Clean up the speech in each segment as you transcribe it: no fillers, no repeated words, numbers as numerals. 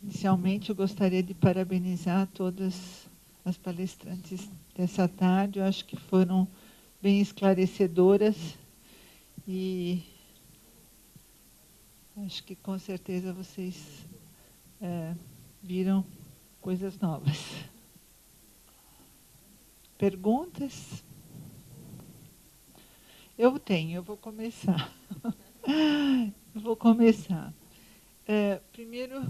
Inicialmente, eu gostaria de parabenizar todas as palestrantes dessa tarde. Eu acho que foram bem esclarecedoras e acho que, com certeza, vocês viram coisas novas. Perguntas? Eu vou começar. Eu vou começar. Primeiro,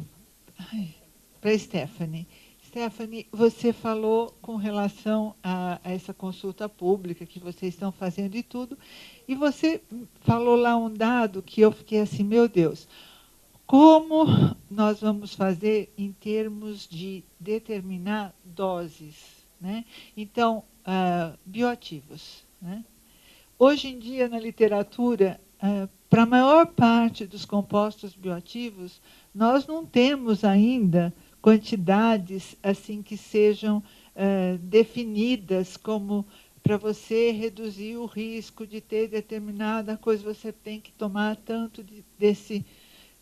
para Stephanie. Stephanie, você falou com relação a essa consulta pública que vocês estão fazendo e tudo, e você falou lá um dado que eu fiquei assim, meu Deus, como nós vamos fazer em termos de determinar doses, né? Então, bioativos, né? Hoje em dia, na literatura, para a maior parte dos compostos bioativos, nós não temos ainda quantidades assim que sejam definidas como para você reduzir o risco de ter determinada coisa, você tem que tomar tanto desse,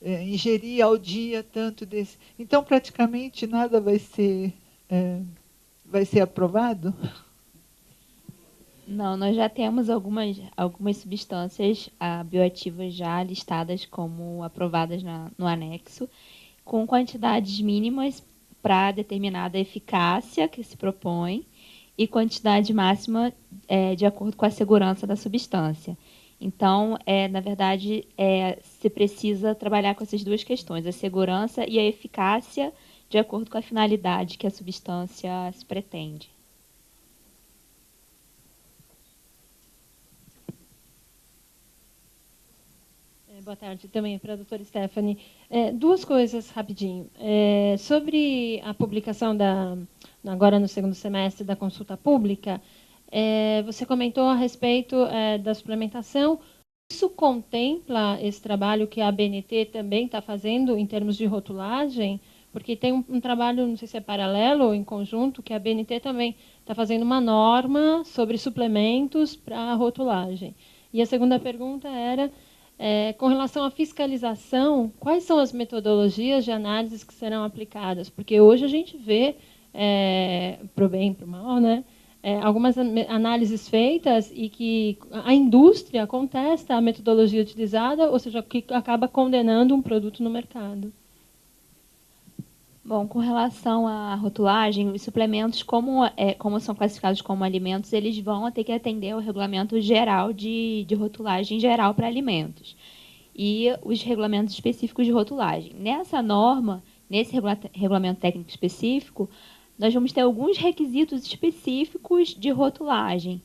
ingerir ao dia tanto desse. Então, praticamente nada vai ser aprovado? Não, nós já temos algumas substâncias bioativas já listadas como aprovadas no anexo, com quantidades mínimas para determinada eficácia que se propõe e quantidade máxima de acordo com a segurança da substância. Então, na verdade, se precisa trabalhar com essas duas questões, a segurança e a eficácia de acordo com a finalidade que a substância se pretende. Boa tarde também para a doutora Stephanie. Duas coisas rapidinho. Sobre a publicação agora no segundo semestre da consulta pública, você comentou a respeito da suplementação. Isso contempla esse trabalho que a ABNT também está fazendo em termos de rotulagem? Porque tem um trabalho, não sei se é paralelo ou em conjunto, que a ABNT também está fazendo uma norma sobre suplementos para rotulagem. E a segunda pergunta era... com relação à fiscalização, quais são as metodologias de análise que serão aplicadas? Porque hoje a gente vê, para o bem e para o mal, né, algumas análises feitas e que a indústria contesta a metodologia utilizada, ou seja, que acaba condenando um produto no mercado. Bom, com relação à rotulagem, os suplementos, como são classificados como alimentos, eles vão ter que atender ao regulamento geral de rotulagem geral para alimentos e os regulamentos específicos de rotulagem. Nessa norma, nesse regulamento técnico específico, nós vamos ter alguns requisitos específicos de rotulagem,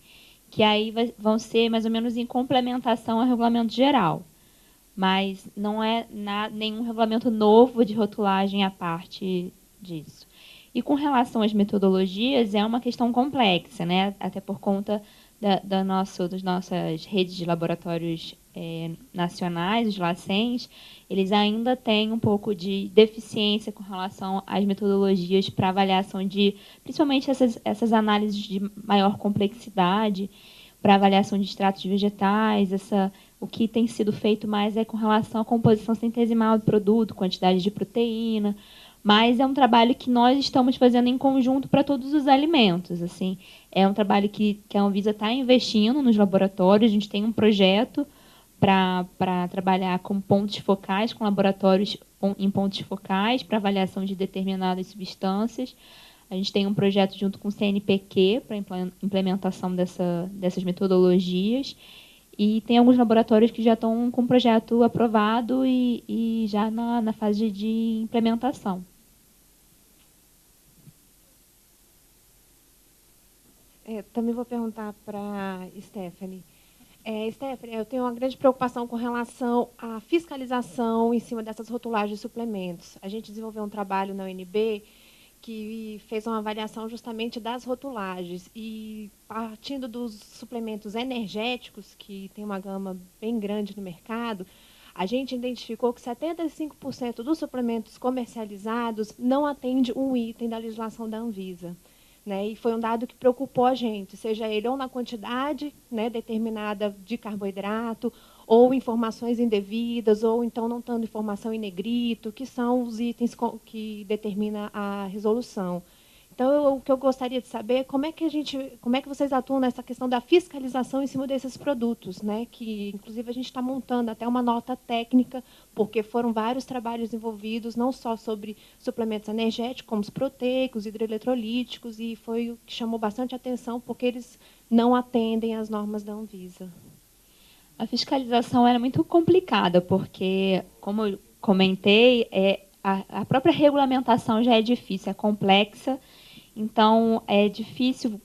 que aí vão ser mais ou menos em complementação ao regulamento geral. Mas não é nenhum regulamento novo de rotulagem à parte disso. E com relação às metodologias, é uma questão complexa, né? Até por conta das nossas redes de laboratórios nacionais, os LACENs, eles ainda têm um pouco de deficiência com relação às metodologias para avaliação de, principalmente essas análises de maior complexidade, para avaliação de extratos vegetais, o que tem sido feito mais é com relação à composição centesimal do produto, quantidade de proteína, mas é um trabalho que nós estamos fazendo em conjunto para todos os alimentos. Assim, é um trabalho que a Anvisa está investindo nos laboratórios, a gente tem um projeto para trabalhar com pontos focais, com laboratórios em pontos focais, para avaliação de determinadas substâncias. A gente tem um projeto junto com o CNPq para implementação dessas metodologias. E tem alguns laboratórios que já estão com o projeto aprovado e já na fase de implementação. Também vou perguntar para Stephanie. Stephanie, eu tenho uma grande preocupação com relação à fiscalização em cima dessas rotulagens de suplementos. A gente desenvolveu um trabalho na UNB que fez uma avaliação justamente das rotulagens. E, partindo dos suplementos energéticos, que tem uma gama bem grande no mercado, a gente identificou que 75% dos suplementos comercializados não atende um item da legislação da Anvisa. Né? E foi um dado que preocupou a gente, seja ele ou na quantidade, né, determinada de carboidrato, ou informações indevidas, ou então não dando informação em negrito, que são os itens que determina a resolução. Então, o que eu gostaria de saber é como é que vocês atuam nessa questão da fiscalização em cima desses produtos, né? Que, inclusive, a gente está montando até uma nota técnica, porque foram vários trabalhos envolvidos, não só sobre suplementos energéticos, como os proteicos, hidroeletrolíticos, e foi o que chamou bastante atenção, porque eles não atendem às normas da Anvisa. A fiscalização é muito complicada, porque, como eu comentei, a própria regulamentação já é difícil, é complexa. Então, é difícil,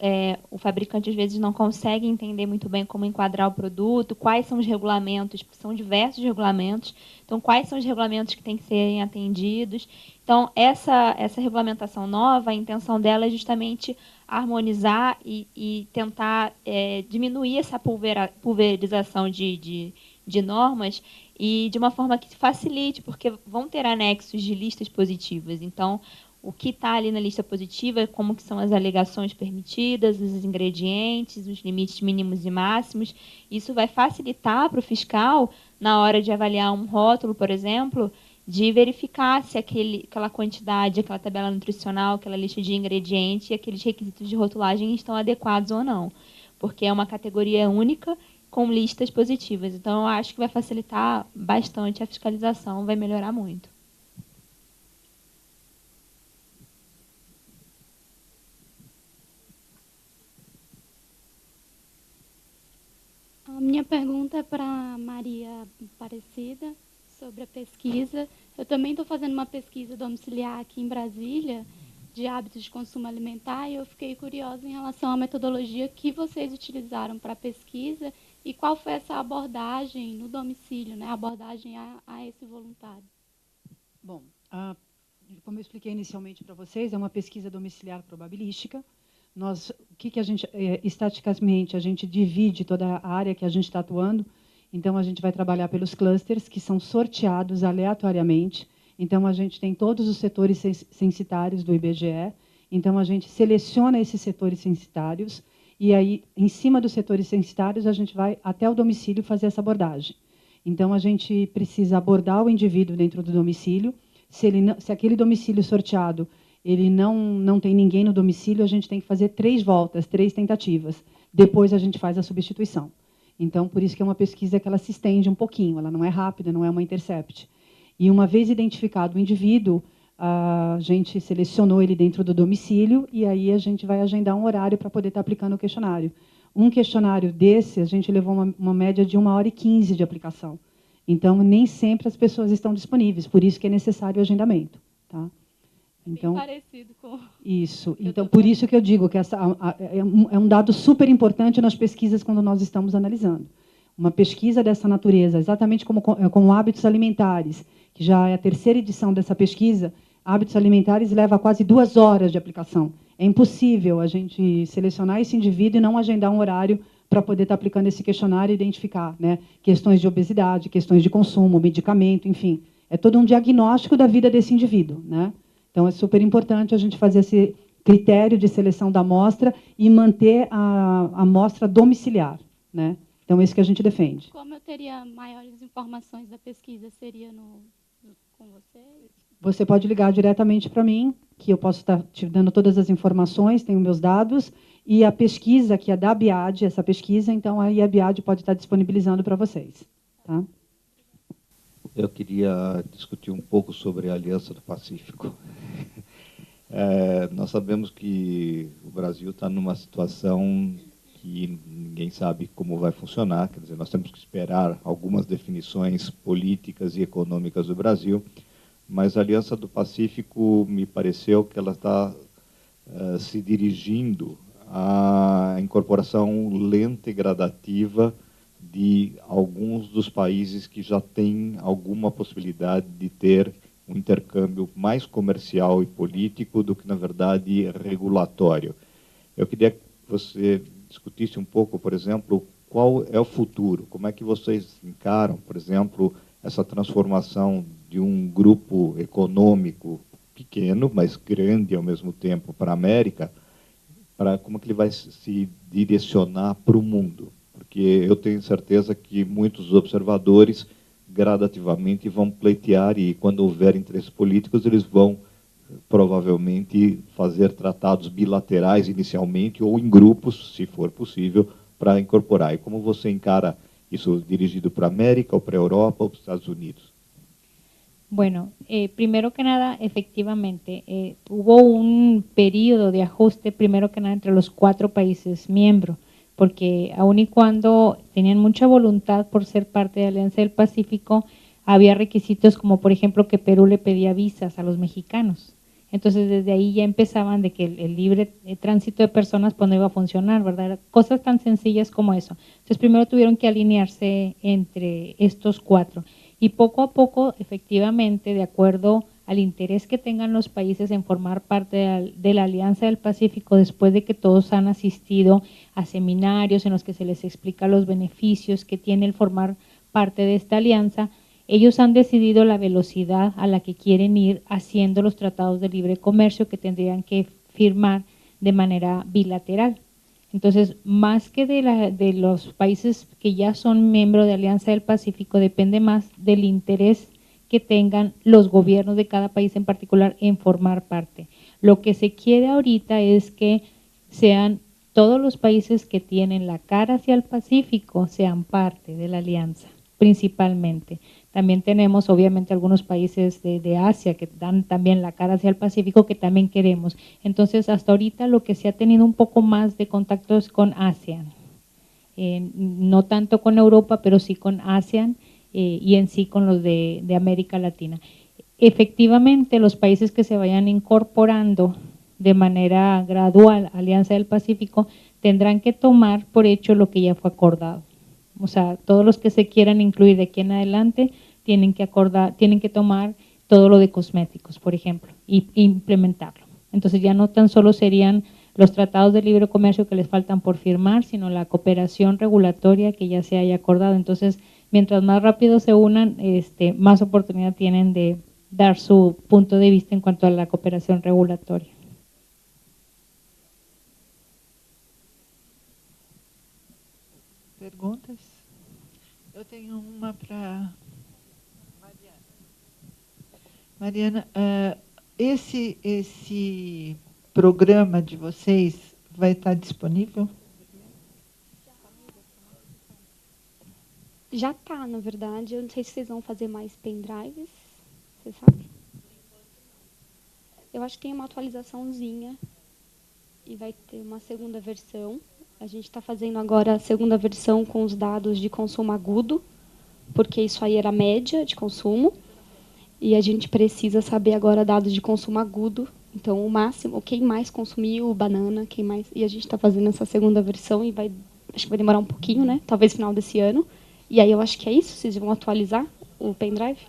o fabricante às vezes não consegue entender muito bem como enquadrar o produto, quais são os regulamentos, porque são diversos regulamentos, então quais são os regulamentos que têm que serem atendidos. Então, essa regulamentação nova, a intenção dela é justamente harmonizar e tentar diminuir essa pulverização de normas e de uma forma que facilite, porque vão ter anexos de listas positivas. Então, o que está ali na lista positiva, como que são as alegações permitidas, os ingredientes, os limites mínimos e máximos. Isso vai facilitar para o fiscal, na hora de avaliar um rótulo, por exemplo, de verificar se aquela quantidade, aquela tabela nutricional, aquela lista de ingredientes e aqueles requisitos de rotulagem estão adequados ou não. Porque é uma categoria única com listas positivas. Então, eu acho que vai facilitar bastante a fiscalização, vai melhorar muito. A minha pergunta é para Maria Aparecida, sobre a pesquisa. Eu também estou fazendo uma pesquisa domiciliar aqui em Brasília, de hábitos de consumo alimentar, e eu fiquei curiosa em relação à metodologia que vocês utilizaram para a pesquisa e qual foi essa abordagem no domicílio, né, a abordagem a esse voluntário. Bom, como eu expliquei inicialmente para vocês, é uma pesquisa domiciliar probabilística. O que a gente, estaticamente, a gente divide toda a área que a gente está atuando. Então, a gente vai trabalhar pelos clusters, que são sorteados aleatoriamente. Então, a gente tem todos os setores censitários do IBGE. Então, a gente seleciona esses setores censitários e aí, em cima dos setores censitários, a gente vai até o domicílio fazer essa abordagem. Então, a gente precisa abordar o indivíduo dentro do domicílio. Se aquele domicílio sorteado ele não tem ninguém no domicílio, a gente tem que fazer 3 voltas, 3 tentativas. Depois, a gente faz a substituição. Então, por isso que é uma pesquisa que ela se estende um pouquinho, ela não é rápida, não é uma intercept. E uma vez identificado o indivíduo, a gente selecionou ele dentro do domicílio e aí a gente vai agendar um horário para poder estar aplicando o questionário. Um questionário desse, a gente levou uma média de 1h15 de aplicação. Então, nem sempre as pessoas estão disponíveis, por isso que é necessário o agendamento. Tá? Então, bem parecido com... Isso. Então, por isso que eu digo que é um dado super importante nas pesquisas quando nós estamos analisando. Uma pesquisa dessa natureza, exatamente como hábitos alimentares, que já é a 3ª edição dessa pesquisa, hábitos alimentares leva quase 2 horas de aplicação. É impossível a gente selecionar esse indivíduo e não agendar um horário para poder estar aplicando esse questionário e identificar, né, questões de obesidade, questões de consumo, medicamento, enfim. É todo um diagnóstico da vida desse indivíduo, né? Então, é super importante a gente fazer esse critério de seleção da amostra e manter a amostra domiciliar, né? Então, é isso que a gente defende. Como eu teria maiores informações da pesquisa, seria com você? Você pode ligar diretamente para mim, que eu posso estar te dando todas as informações, tenho meus dados, e a pesquisa, que é da BIAD, essa pesquisa, então aí a BIAD pode estar disponibilizando para vocês. Tá? Eu queria discutir um pouco sobre a Aliança do Pacífico. Nós sabemos que o Brasil está numa situação que ninguém sabe como vai funcionar, quer dizer, nós temos que esperar algumas definições políticas e econômicas do Brasil, mas a Aliança do Pacífico me pareceu que ela está se dirigindo à incorporação lenta e gradativa de alguns dos países que já têm alguma possibilidade de ter um intercâmbio mais comercial e político do que, na verdade, regulatório. Eu queria que você discutisse um pouco, por exemplo, qual é o futuro, como é que vocês encaram, por exemplo, essa transformação de um grupo econômico pequeno, mas grande ao mesmo tempo para a América, como que ele vai se direcionar para o mundo. porque eu tenho certeza que muitos observadores gradativamente vão pleitear e, quando houver interesses políticos, eles vão provavelmente fazer tratados bilaterais inicialmente ou em grupos, se for possível, para incorporar. E como você encara isso dirigido para a América, ou para a Europa, ou para os Estados Unidos? Bueno, primero que nada, efectivamente, hubo un periodo de ajuste, primero que nada, entre los 4 países miembros, porque aun y cuando tenían mucha voluntad por ser parte de la Alianza del Pacífico, había requisitos como, por ejemplo, que Perú le pedía visas a los mexicanos. Entonces, desde ahí ya empezaban de que el libre tránsito de personas pues no iba a funcionar, ¿verdad? Cosas tan sencillas como eso. Entonces, primero tuvieron que alinearse entre estos 4. Y poco a poco, efectivamente, de acuerdo al interés que tengan los países en formar parte de la Alianza del Pacífico, después de que todos han asistido a seminarios en los que se les explica los beneficios que tiene el formar parte de esta alianza, ellos han decidido la velocidad a la que quieren ir haciendo los tratados de libre comercio que tendrían que firmar de manera bilateral. Entonces, más que de los países que ya son miembros de Alianza del Pacífico, depende más del interés que tengan los gobiernos de cada país en particular en formar parte. Lo que se quiere ahorita es que sean todos los países que tienen la cara hacia el Pacífico sean parte de la alianza, principalmente. También tenemos, obviamente, algunos países de Asia que dan también la cara hacia el Pacífico que también queremos. Entonces, hasta ahorita lo que se ha tenido un poco más de contactos con ASEAN. No tanto con Europa, pero sí con ASEAN y en sí con los de América Latina. Efectivamente, los países que se vayan incorporando de manera gradual a Alianza del Pacífico tendrán que tomar por hecho lo que ya fue acordado. O sea, todos los que se quieran incluir de aquí en adelante tienen que tomar todo lo de cosméticos, por ejemplo, y implementarlo. Entonces ya no tan solo serían los tratados de libre comercio que les faltan por firmar, sino la cooperación regulatoria que ya se haya acordado. Entonces, mientras más rápido se unan, más oportunidad tienen de dar su punto de vista en cuanto a la cooperación regulatoria. Perguntas? Eu tenho uma para Mariana. Esse programa de vocês vai estar disponível? Já está, na verdade. Eu não sei se vocês vão fazer mais pendrives. Você sabe? Eu acho que tem uma atualizaçãozinha e vai ter uma segunda versão. A gente está fazendo agora a segunda versão com os dados de consumo agudo, porque isso aí era a média de consumo, e a gente precisa saber agora dados de consumo agudo, então o máximo, quem mais consumiu banana, quem mais, e a gente está fazendo essa segunda versão e acho que vai demorar um pouquinho, né? Talvez final desse ano. E aí eu acho que é isso, vocês vão atualizar o pendrive?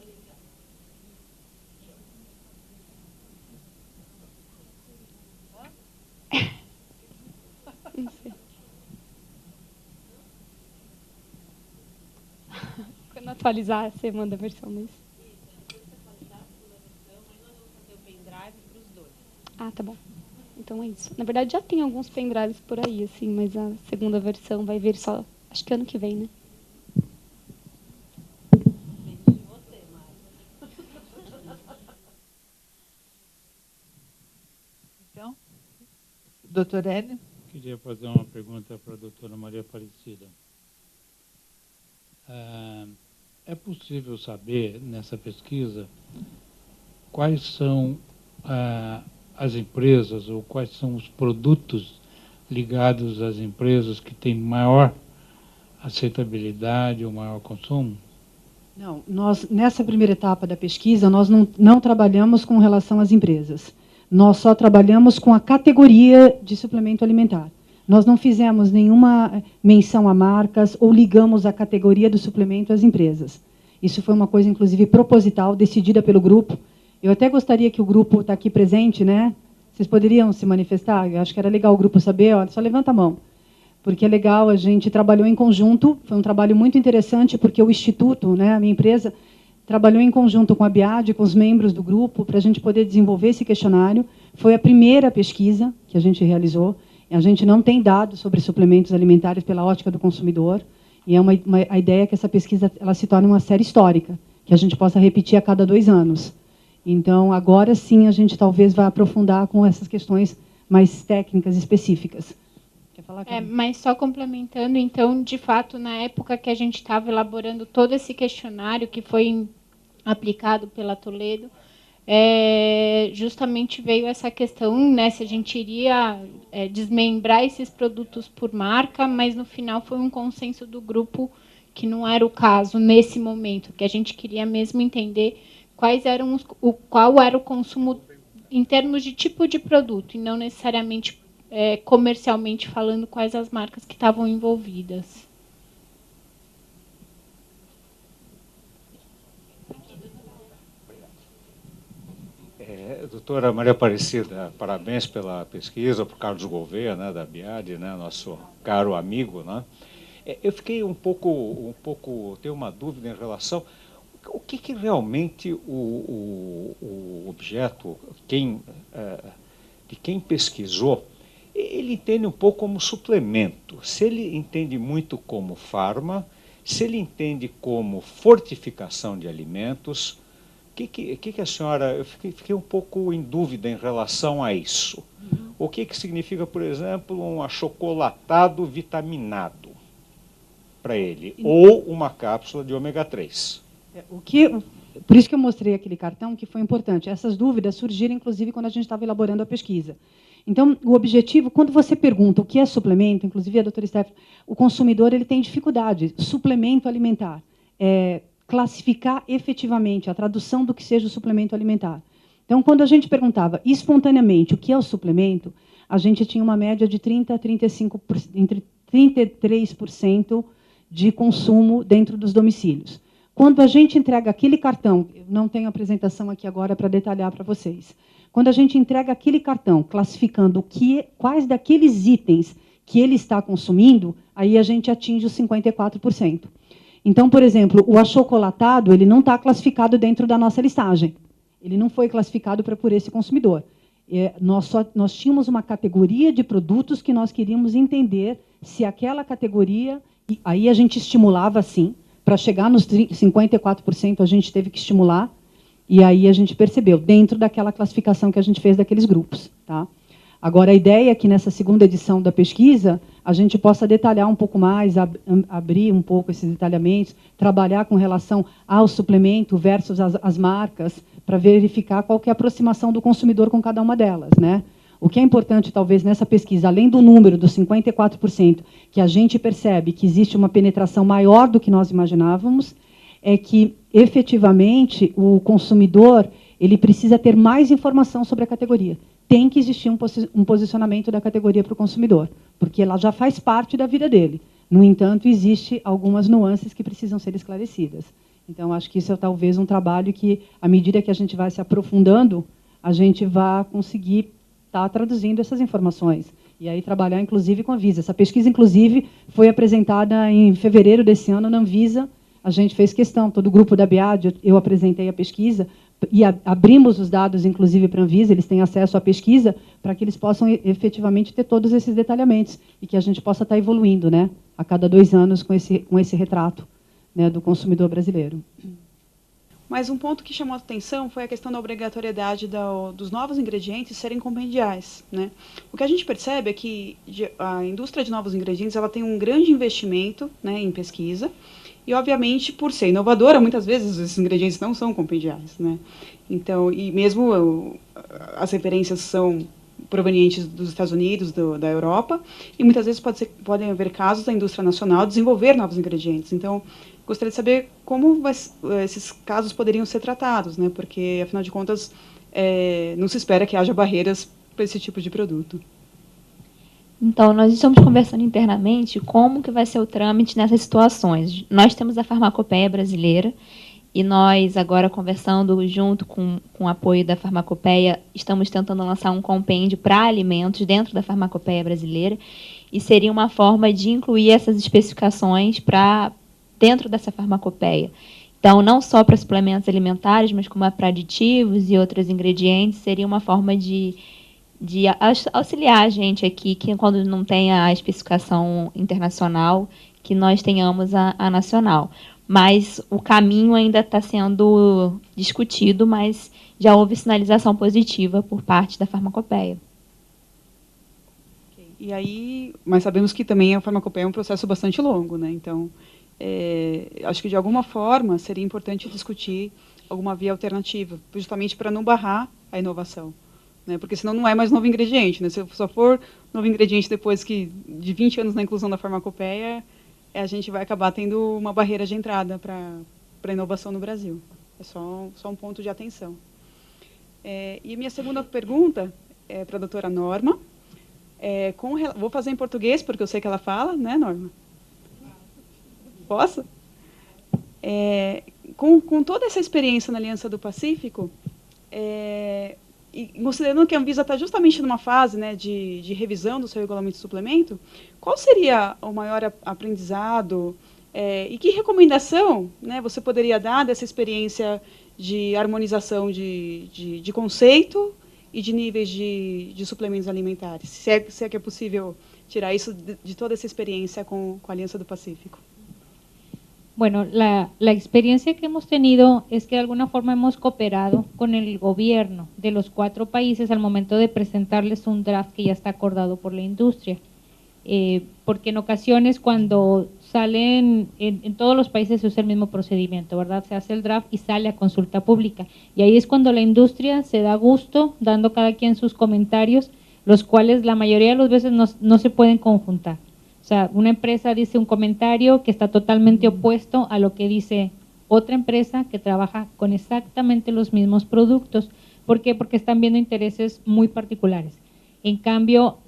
Não sei. Quando atualizar, você manda a versão disso. Ah, tá bom. Então é isso. Na verdade, já tem alguns pendrives por aí, assim, mas a segunda versão vai vir só, acho que ano que vem, né? Então, doutor Hélio? Queria fazer uma pergunta para a doutora Maria Aparecida. É possível saber, nessa pesquisa, quais são as empresas ou quais são os produtos ligados às empresas que têm maior aceitabilidade ou maior consumo? Não, nós, nessa primeira etapa da pesquisa, nós não trabalhamos com relação às empresas. Nós só trabalhamos com a categoria de suplemento alimentar. Nós não fizemos nenhuma menção a marcas ou ligamos a categoria do suplemento às empresas. Isso foi uma coisa, inclusive, proposital, decidida pelo grupo. Eu até gostaria que o grupo está aqui presente, né? Vocês poderiam se manifestar? Eu acho que era legal o grupo saber, olha, só levanta a mão. Porque é legal, a gente trabalhou em conjunto, foi um trabalho muito interessante, porque o Instituto, né, a minha empresa, trabalhou em conjunto com a BIAD, com os membros do grupo, para a gente poder desenvolver esse questionário. Foi a primeira pesquisa que a gente realizou. A gente não tem dados sobre suplementos alimentares pela ótica do consumidor, e a ideia é que essa pesquisa ela se torne uma série histórica, que a gente possa repetir a cada 2 anos. Então, agora sim, a gente talvez vá aprofundar com essas questões mais técnicas específicas. Quer falar, Carmen? Mas só complementando, então, de fato, na época que a gente estava elaborando todo esse questionário que foi aplicado pela Toledo, justamente veio essa questão, né, se a gente iria desmembrar esses produtos por marca, mas no final foi um consenso do grupo que não era o caso nesse momento, que a gente queria mesmo entender qual era o consumo em termos de tipo de produto, e não necessariamente comercialmente falando quais as marcas que estavam envolvidas. Doutora Maria Aparecida, parabéns pela pesquisa, por Carlos Gouveia, né, da BIAD, né, nosso caro amigo, né? Eu fiquei um pouco, tenho uma dúvida em relação o que realmente o objeto, de quem pesquisou, ele entende um pouco como suplemento. Se ele entende muito como farma, se ele entende como fortificação de alimentos, o que a senhora... Eu fiquei um pouco em dúvida em relação a isso. O que significa, por exemplo, um achocolatado vitaminado para ele, ou uma cápsula de ômega 3? Por isso que eu mostrei aquele cartão, que foi importante. Essas dúvidas surgiram, inclusive, quando a gente estava elaborando a pesquisa. Então, o objetivo, quando você pergunta o que é suplemento, inclusive a doutora Stephanie, o consumidor ele tem dificuldade. Suplemento alimentar. Classificar efetivamente a tradução do que seja o suplemento alimentar. Então, quando a gente perguntava espontaneamente o que é o suplemento, a gente tinha uma média de 30% a 35%, entre 33% de consumo dentro dos domicílios. Quando a gente entrega aquele cartão, eu não tenho apresentação aqui agora para detalhar para vocês, quando a gente entrega aquele cartão classificando quais daqueles itens que ele está consumindo, aí a gente atinge os 54%. Então, por exemplo, o achocolatado ele não está classificado dentro da nossa listagem. Ele não foi classificado por esse consumidor. Nós tínhamos uma categoria de produtos que nós queríamos entender se aquela categoria... E aí a gente estimulava, sim. Para chegar nos 54%, a gente teve que estimular. E aí a gente percebeu, dentro daquela classificação que a gente fez daqueles grupos. Tá? Agora, a ideia é que nessa segunda edição da pesquisa, a gente possa detalhar um pouco mais, abrir um pouco esses detalhamentos, trabalhar com relação ao suplemento versus as marcas, para verificar qual que é a aproximação do consumidor com cada uma delas. Né? O que é importante, talvez, nessa pesquisa, além do número dos 54%, que a gente percebe que existe uma penetração maior do que nós imaginávamos, é que, efetivamente, o consumidor ele precisa ter mais informação sobre a categoria. Tem que existir um posicionamento da categoria para o consumidor, porque ela já faz parte da vida dele. No entanto, existem algumas nuances que precisam ser esclarecidas. Então, acho que isso é talvez um trabalho que, à medida que a gente vai se aprofundando, a gente vai conseguir estar traduzindo essas informações. E aí trabalhar, inclusive, com a Anvisa. Essa pesquisa, inclusive, foi apresentada em fevereiro desse ano na Anvisa. A gente fez questão, todo o grupo da BIAD, eu apresentei a pesquisa, e abrimos os dados, inclusive, para a Anvisa, eles têm acesso à pesquisa, para que eles possam efetivamente ter todos esses detalhamentos, e que a gente possa estar evoluindo, né, a cada 2 anos com esse retrato, né, do consumidor brasileiro. Mas um ponto que chamou a atenção foi a questão da obrigatoriedade dos novos ingredientes serem compendiais. Né? O que a gente percebe é que a indústria de novos ingredientes ela tem um grande investimento, né, em pesquisa, e, obviamente, por ser inovadora, muitas vezes esses ingredientes não são compendiais. Né? Então, e mesmo as referências são provenientes dos Estados Unidos, da Europa, e muitas vezes podem haver casos da indústria nacional desenvolver novos ingredientes. Então, gostaria de saber como esses casos poderiam ser tratados, né? Porque, afinal de contas, não se espera que haja barreiras para esse tipo de produto. Então, nós estamos conversando internamente como que vai ser o trâmite nessas situações. Nós temos a Farmacopeia Brasileira e nós, agora conversando junto com o apoio da Farmacopeia, estamos tentando lançar um compêndio para alimentos dentro da Farmacopeia Brasileira e seria uma forma de incluir essas especificações dentro dessa farmacopeia. Então, não só para suplementos alimentares, mas como para aditivos e outros ingredientes, seria uma forma de de auxiliar a gente aqui, que quando não tem a especificação internacional, que nós tenhamos a nacional. Mas o caminho ainda está sendo discutido, mas já houve sinalização positiva por parte da Farmacopeia. E aí, mas sabemos que também a farmacopeia é um processo bastante longo, né? Então, acho que de alguma forma seria importante discutir alguma via alternativa, justamente para não barrar a inovação, né? Porque senão não é mais novo ingrediente, né? Se só for novo ingrediente depois de 20 anos na inclusão da farmacopeia, a gente vai acabar tendo uma barreira de entrada para a inovação no Brasil. É só um ponto de atenção. E minha segunda pergunta é para a doutora Norma. Vou fazer em português, porque eu sei que ela fala, né, Norma? Posso? Com toda essa experiência na Aliança do Pacífico, e considerando que a Anvisa está justamente numa fase, né, de revisão do seu regulamento de suplemento, qual seria o maior aprendizado e que recomendação, né, você poderia dar dessa experiência de harmonização de conceito e de níveis de suplementos alimentares? Se é que é possível tirar isso de toda essa experiência com a Alianza do Pacífico. Bueno, la experiencia que hemos tenido es que de alguna forma hemos cooperado con el gobierno de los 4 países al momento de presentarles un draft que ya está acordado por la industria. Porque en ocasiones cuando salen, en todos los países se usa el mismo procedimiento, ¿verdad? Se hace el draft y sale a consulta pública. Y ahí es cuando la industria se da gusto, dando cada quien sus comentarios, los cuales la mayoría de las veces no se pueden conjuntar. O sea, una empresa dice un comentario que está totalmente opuesto a lo que dice otra empresa que trabaja con exactamente los mismos productos. ¿Por qué? Porque están viendo intereses muy particulares. En cambio,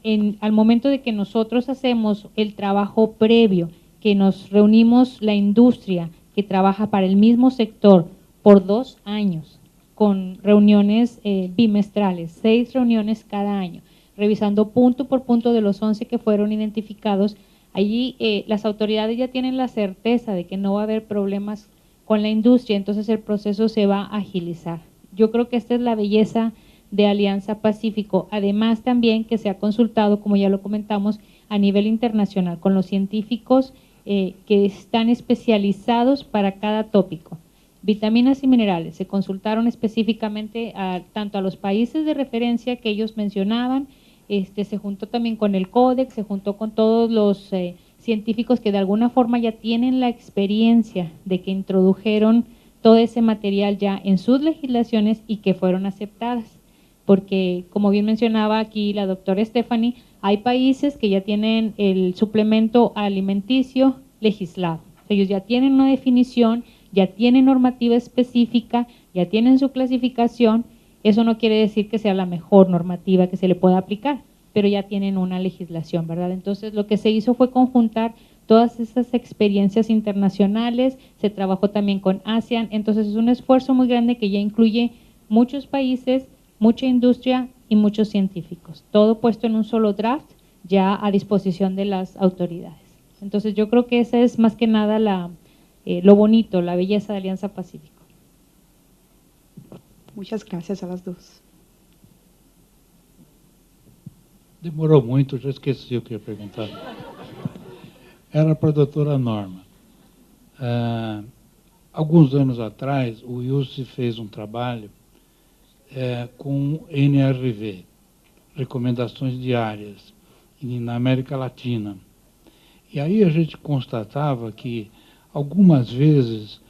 al momento de que nosotros hacemos el trabajo previo, que nos reunimos la industria que trabaja para el mismo sector por 2 años, con reuniones bimestrales, 6 reuniones cada año, revisando punto por punto de los 11 que fueron identificados, allí las autoridades ya tienen la certeza de que no va a haber problemas con la industria, entonces el proceso se va a agilizar. Yo creo que esta es la belleza de Alianza Pacífico, además también que se ha consultado, como ya lo comentamos, a nivel internacional, con los científicos que están especializados para cada tópico. Vitaminas y minerales, se consultaron específicamente tanto a los países de referencia que ellos mencionaban, se juntó también con el Códex, se juntó con todos los científicos que de alguna forma ya tienen la experiencia de que introdujeron todo ese material ya en sus legislaciones y que fueron aceptadas. Porque, como bien mencionaba aquí la doctora Stephanie, hay países que ya tienen el suplemento alimenticio legislado. Ellos ya tienen una definición, ya tienen normativa específica, ya tienen su clasificación. Eso no quiere decir que sea la mejor normativa que se le pueda aplicar, pero ya tienen una legislación, ¿verdad? Entonces, lo que se hizo fue conjuntar todas esas experiencias internacionales, se trabajó también con ASEAN, entonces es un esfuerzo muy grande que ya incluye muchos países, mucha industria y muchos científicos, todo puesto en un solo draft ya a disposición de las autoridades. Entonces yo creo que esa es más que nada lo bonito, la belleza de Alianza Pacífico. Muchas gracias a las dos. Demorou muito, já esqueci o que ia perguntar. Era para a doutora Norma. Alguns anos atrás, o IUCI fez um trabalho com NRV, recomendações diárias, na América Latina. E aí a gente constatava que, algumas vezes,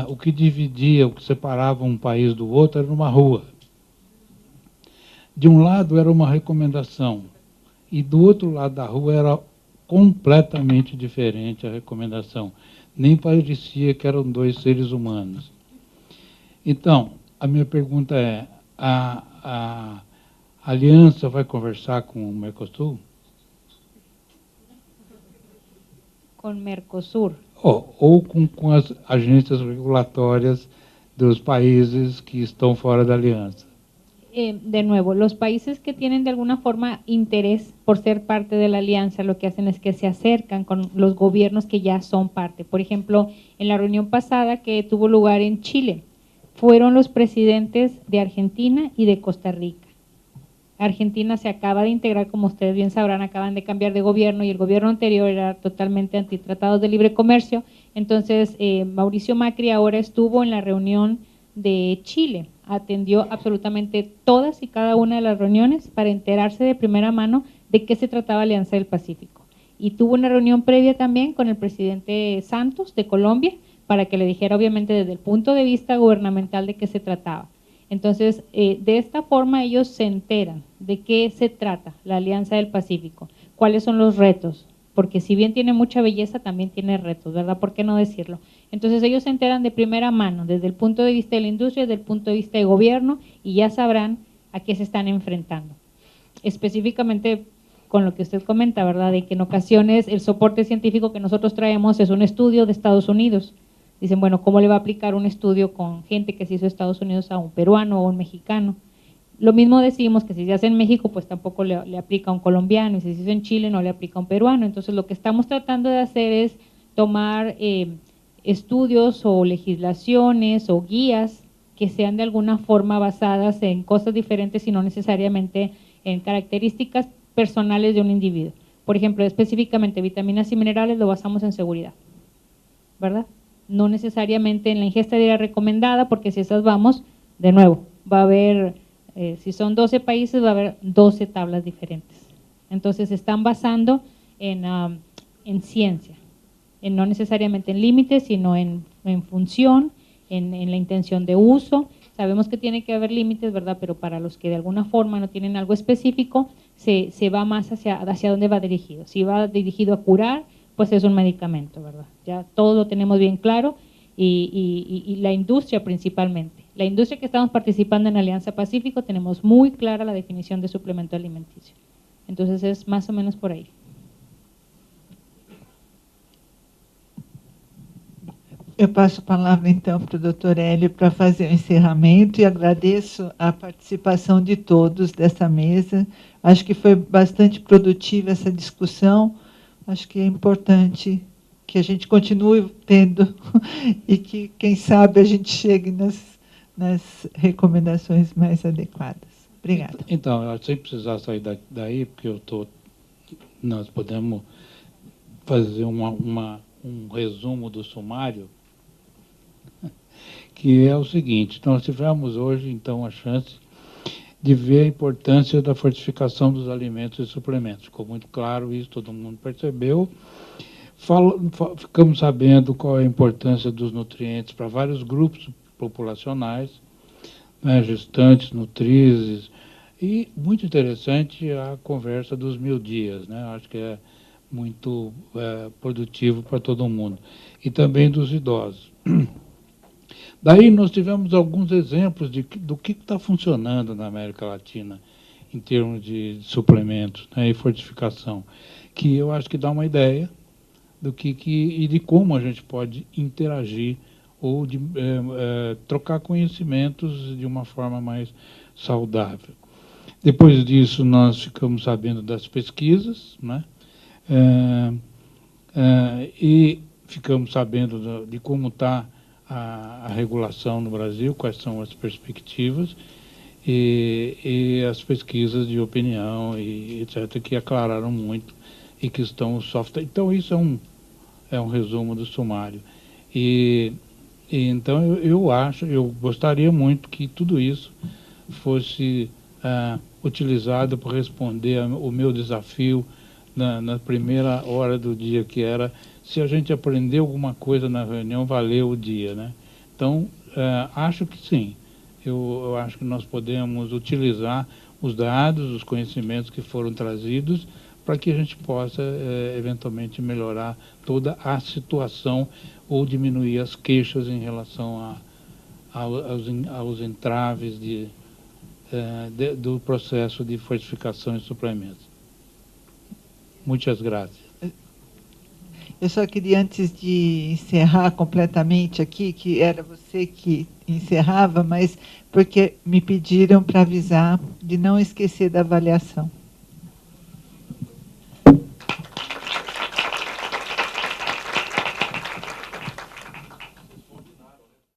o que dividia, o que separava um país do outro era uma rua. De um lado era uma recomendação, e do outro lado da rua era completamente diferente a recomendação. Nem parecia que eram 2 seres humanos. Então, a minha pergunta é, a Aliança vai conversar com o Mercosul? Com Mercosul? Ou com as agências regulatórias dos países que estão fora da Aliança? De nuevo, los países que tienen de alguna forma interés por ser parte de la alianza, lo que hacen es que se acercan con los gobiernos que ya son parte. Por ejemplo, en la reunión pasada que tuvo lugar en Chile, fueron los presidentes de Argentina y de Costa Rica. Argentina se acaba de integrar, como ustedes bien sabrán, acaban de cambiar de gobierno y el gobierno anterior era totalmente antitratados de libre comercio. Entonces, Mauricio Macri ahora estuvo en la reunión de Chile, atendió absolutamente todas y cada una de las reuniones para enterarse de primera mano de qué se trataba Alianza del Pacífico. Y tuvo una reunión previa también con el presidente Santos de Colombia para que le dijera obviamente desde el punto de vista gubernamental de qué se trataba. Entonces, de esta forma ellos se enteran de qué se trata la Alianza del Pacífico, cuáles son los retos, porque si bien tiene mucha belleza, también tiene retos, ¿verdad? ¿Por qué no decirlo? Entonces ellos se enteran de primera mano, desde el punto de vista de la industria, desde el punto de vista de gobierno, y ya sabrán a qué se están enfrentando. Específicamente con lo que usted comenta, ¿verdad? De que en ocasiones el soporte científico que nosotros traemos es un estudio de Estados Unidos. Dicen, bueno, ¿cómo le va a aplicar un estudio con gente que se hizo en Estados Unidos a un peruano o un mexicano? Lo mismo decimos que si se hace en México, pues tampoco le aplica a un colombiano, y si se hizo en Chile no le aplica a un peruano. Entonces lo que estamos tratando de hacer es tomar estudios o legislaciones o guías que sean de alguna forma basadas en cosas diferentes y no necesariamente en características personales de un individuo. Por ejemplo, específicamente vitaminas y minerales lo basamos en seguridad, ¿verdad? No necesariamente en la ingesta diaria recomendada, porque si esas vamos, de nuevo, va a haber, si son 12 países, va a haber 12 tablas diferentes. Entonces, se están basando en ciencia, no necesariamente en límites, sino en función, en la intención de uso. Sabemos que tiene que haber límites, ¿verdad? Pero para los que de alguna forma no tienen algo específico, se va más hacia dónde va dirigido. Si va dirigido a curar, pues es un medicamento, ¿verdad? Ya todo lo tenemos bien claro y la industria principalmente. La industria que estamos participando en Alianza Pacífico tenemos muy clara la definición de suplemento alimenticio. Entonces es más o menos por ahí. Eu passo a palavra, então, para o doutor Hélio para fazer o encerramento e agradeço a participação de todos dessa mesa. Acho que foi bastante produtiva essa discussão. Acho que é importante que a gente continue tendo e que, quem sabe, a gente chegue nas recomendações mais adequadas. Obrigada. Então, eu sem precisar sair daí, porque nós podemos fazer um resumo do sumário, que é o seguinte: nós tivemos hoje, então, a chance de ver a importância da fortificação dos alimentos e suplementos. Ficou muito claro isso, todo mundo percebeu. Ficamos sabendo qual é a importância dos nutrientes para vários grupos populacionais, né, gestantes, nutrizes, e muito interessante a conversa dos 1000 dias, né? Acho que é muito produtivo para todo mundo, e também dos idosos. Daí nós tivemos alguns exemplos do que está funcionando na América Latina em termos de suplementos, né, e fortificação, que eu acho que dá uma ideia do e de como a gente pode interagir ou de trocar conhecimentos de uma forma mais saudável. Depois disso, nós ficamos sabendo das pesquisas, né, e ficamos sabendo de como está a regulação no Brasil, quais são as perspectivas, e as pesquisas de opinião, e etc., que aclararam muito e que estão soft. Então, isso é um resumo do sumário. Então, eu gostaria muito que tudo isso fosse utilizado para responder o meu desafio na primeira hora do dia, que era: se a gente aprender alguma coisa na reunião, valeu o dia, né? Então, acho que sim. Eu acho que nós podemos utilizar os dados, os conhecimentos que foram trazidos, para que a gente possa, eventualmente, melhorar toda a situação ou diminuir as queixas em relação aos entraves do processo de fortificação e suplementos. Muitas graças. Eu só queria, antes de encerrar completamente aqui, que era você que encerrava, mas porque me pediram para avisar de não esquecer da avaliação.